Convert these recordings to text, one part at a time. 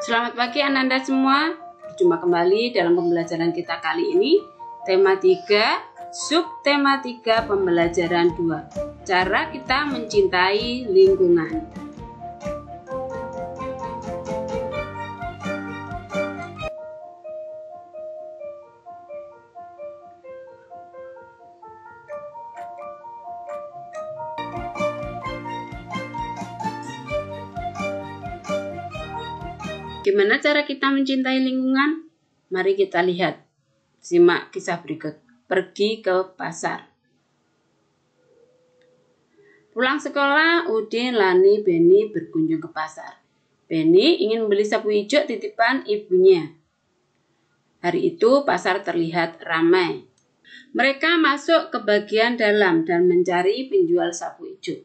Selamat pagi Ananda semua. Berjumpa kembali dalam pembelajaran kita kali ini. Tema 3, subtema 3 pembelajaran 2. Cara kita mencintai lingkungan. Gimana cara kita mencintai lingkungan? Mari kita lihat. Simak kisah berikut. Pergi ke pasar. Pulang sekolah, Udin, Lani, Beni berkunjung ke pasar. Beni ingin membeli sapu hijau titipan ibunya. Hari itu pasar terlihat ramai. Mereka masuk ke bagian dalam dan mencari penjual sapu hijau.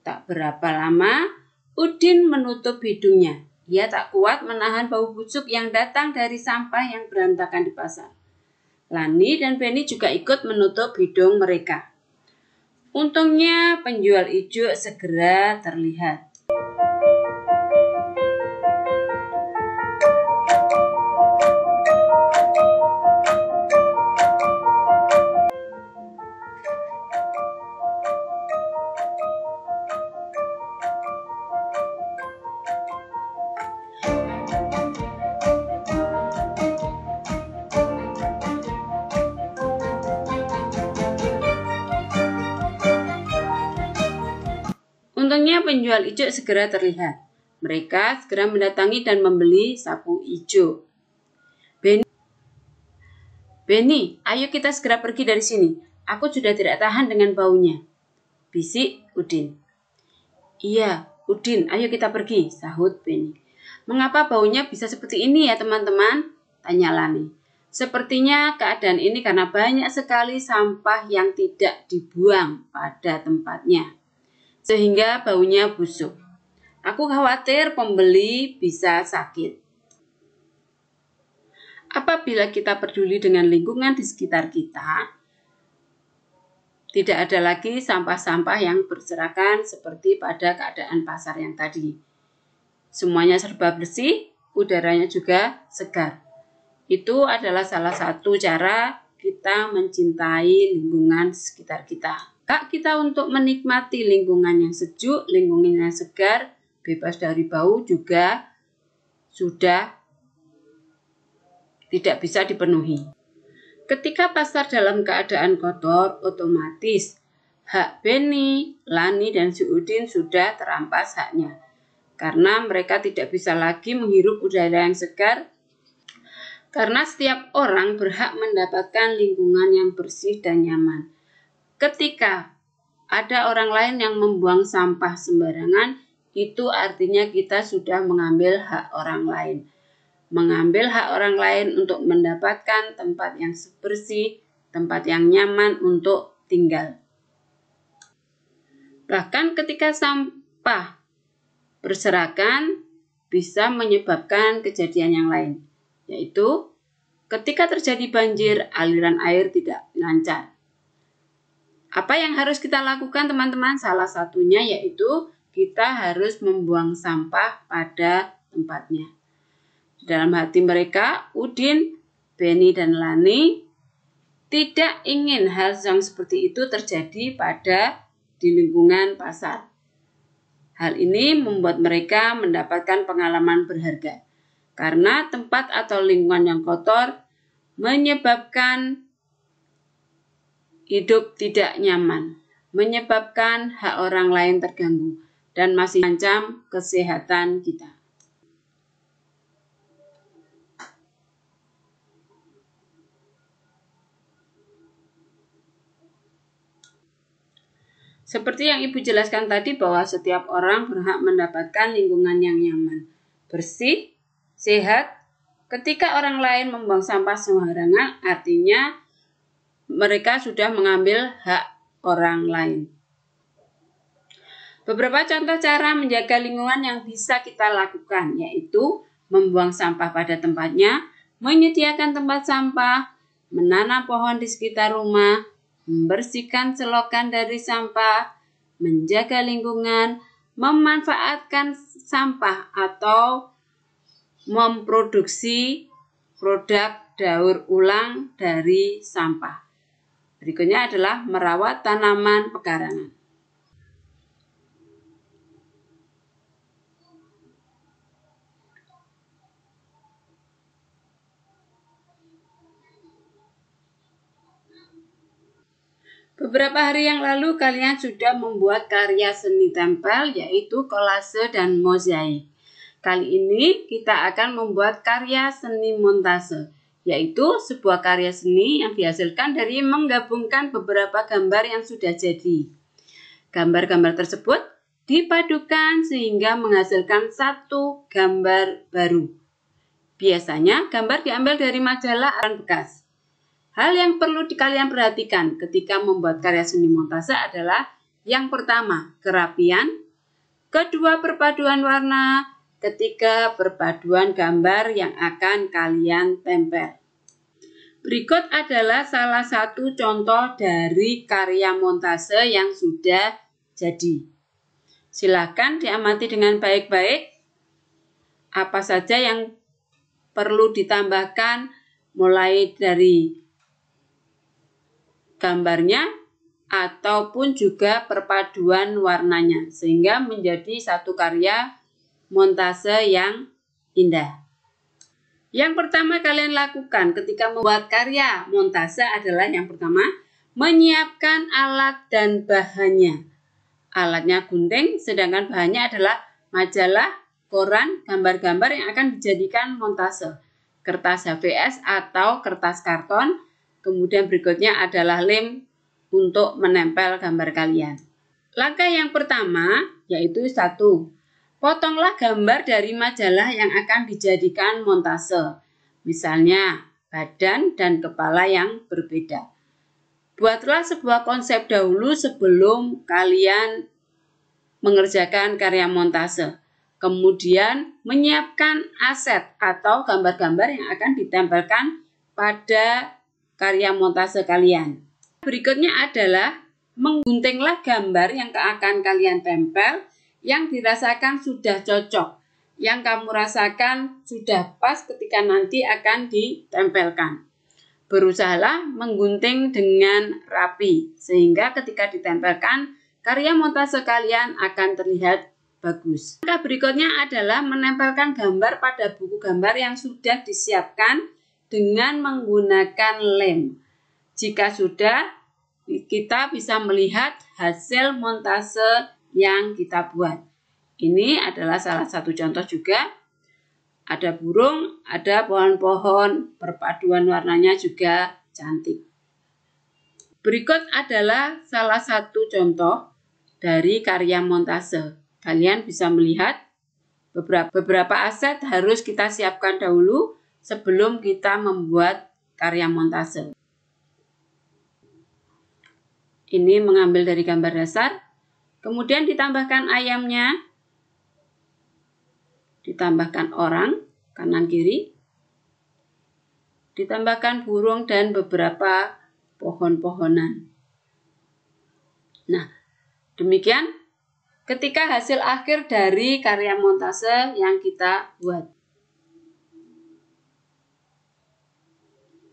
Tak berapa lama, Udin menutup hidungnya. Ia tak kuat menahan bau busuk yang datang dari sampah yang berantakan di pasar. Lani dan Beni juga ikut menutup hidung mereka. Untungnya penjual hijau segera terlihat. Untungnya penjual hijau segera terlihat. Mereka segera mendatangi dan membeli sapu hijau. Beni, ayo kita segera pergi dari sini. Aku sudah tidak tahan dengan baunya, bisik Udin. Iya, Udin, ayo kita pergi, sahut Beni. Mengapa baunya bisa seperti ini ya teman-teman? Tanya Lani. Sepertinya keadaan ini karena banyak sekali sampah yang tidak dibuang pada tempatnya, sehingga baunya busuk. Aku khawatir pembeli bisa sakit. Apabila kita peduli dengan lingkungan di sekitar kita, tidak ada lagi sampah-sampah yang berserakan seperti pada keadaan pasar yang tadi. Semuanya serba bersih, udaranya juga segar. Itu adalah salah satu cara kita mencintai lingkungan sekitar kita. Hak kita untuk menikmati lingkungan yang sejuk, lingkungan yang segar, bebas dari bau juga sudah tidak bisa dipenuhi. Ketika pasar dalam keadaan kotor, otomatis hak Beni, Lani, dan si Udin sudah terampas haknya. Karena mereka tidak bisa lagi menghirup udara yang segar. Karena setiap orang berhak mendapatkan lingkungan yang bersih dan nyaman. Ketika ada orang lain yang membuang sampah sembarangan, itu artinya kita sudah mengambil hak orang lain. Mengambil hak orang lain untuk mendapatkan tempat yang bersih, tempat yang nyaman untuk tinggal. Bahkan ketika sampah berserakan, bisa menyebabkan kejadian yang lain, yaitu ketika terjadi banjir, aliran air tidak lancar. Apa yang harus kita lakukan teman-teman? Salah satunya yaitu kita harus membuang sampah pada tempatnya. Dalam hati mereka, Udin, Beni, dan Lani tidak ingin hal yang seperti itu terjadi di lingkungan pasar. Hal ini membuat mereka mendapatkan pengalaman berharga. Karena tempat atau lingkungan yang kotor menyebabkan hidup tidak nyaman, menyebabkan hak orang lain terganggu, dan masih mengancam kesehatan kita. Seperti yang Ibu jelaskan tadi bahwa setiap orang berhak mendapatkan lingkungan yang nyaman, bersih, sehat. Ketika orang lain membuang sampah sembarangan, artinya mereka sudah mengambil hak orang lain. Beberapa contoh cara menjaga lingkungan yang bisa kita lakukan, yaitu membuang sampah pada tempatnya, menyediakan tempat sampah, menanam pohon di sekitar rumah, membersihkan selokan dari sampah, menjaga lingkungan, memanfaatkan sampah atau memproduksi produk daur ulang dari sampah. Berikutnya adalah merawat tanaman pekarangan. Beberapa hari yang lalu kalian sudah membuat karya seni tempel, yaitu kolase dan mozaik. Kali ini kita akan membuat karya seni montase, yaitu sebuah karya seni yang dihasilkan dari menggabungkan beberapa gambar yang sudah jadi. Gambar-gambar tersebut dipadukan sehingga menghasilkan satu gambar baru. Biasanya gambar diambil dari majalah bekas. Hal yang perlu kalian perhatikan ketika membuat karya seni montase adalah yang pertama, kerapian, kedua, perpaduan warna, ketiga, perpaduan gambar yang akan kalian tempel. Berikut adalah salah satu contoh dari karya montase yang sudah jadi. Silakan diamati dengan baik-baik apa saja yang perlu ditambahkan, mulai dari gambarnya ataupun juga perpaduan warnanya, sehingga menjadi satu karya montase yang indah. Yang pertama kalian lakukan ketika membuat karya montase adalah yang pertama, menyiapkan alat dan bahannya. Alatnya gunting, sedangkan bahannya adalah majalah, koran, gambar-gambar yang akan dijadikan montase, kertas HVS atau kertas karton. Kemudian berikutnya adalah lem untuk menempel gambar kalian. Langkah yang pertama yaitu 1. Potonglah gambar dari majalah yang akan dijadikan montase. Misalnya badan dan kepala yang berbeda. Buatlah sebuah konsep dahulu sebelum kalian mengerjakan karya montase. Kemudian menyiapkan aset atau gambar-gambar yang akan ditempelkan pada karya montase kalian. Berikutnya adalah mengguntinglah gambar yang akan kalian tempel yang dirasakan sudah cocok, yang kamu rasakan sudah pas ketika nanti akan ditempelkan. Berusahalah menggunting dengan rapi sehingga ketika ditempelkan karya montase kalian akan terlihat bagus. Langkah berikutnya adalah menempelkan gambar pada buku gambar yang sudah disiapkan dengan menggunakan lem. Jika sudah, kita bisa melihat hasil montase yang kita buat. Ini adalah salah satu contoh juga. Ada burung, ada pohon-pohon, perpaduan warnanya juga cantik. Berikut adalah salah satu contoh dari karya montase. Kalian bisa melihat beberapa aset harus kita siapkan dahulu sebelum kita membuat karya montase. Ini mengambil dari gambar dasar, kemudian ditambahkan ayamnya, ditambahkan orang kanan kiri, ditambahkan burung dan beberapa pohon-pohonan. Nah, demikian ketika hasil akhir dari karya montase yang kita buat.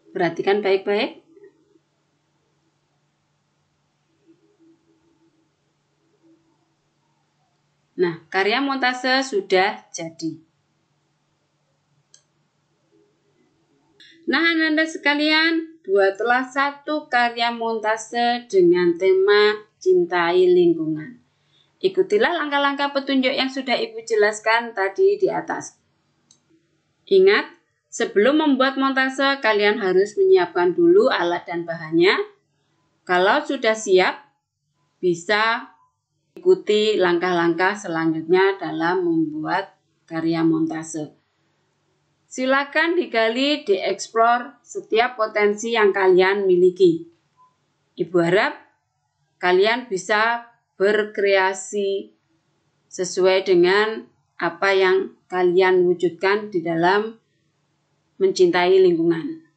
Perhatikan baik-baik. Nah, karya montase sudah jadi. Nah, anak-anak sekalian, buatlah satu karya montase dengan tema cintai lingkungan. Ikutilah langkah-langkah petunjuk yang sudah Ibu jelaskan tadi di atas. Ingat, sebelum membuat montase, kalian harus menyiapkan dulu alat dan bahannya. Kalau sudah siap, bisa ikuti langkah-langkah selanjutnya dalam membuat karya montase. Silakan digali, dieksplor setiap potensi yang kalian miliki. Ibu harap kalian bisa berkreasi sesuai dengan apa yang kalian wujudkan di dalam mencintai lingkungan.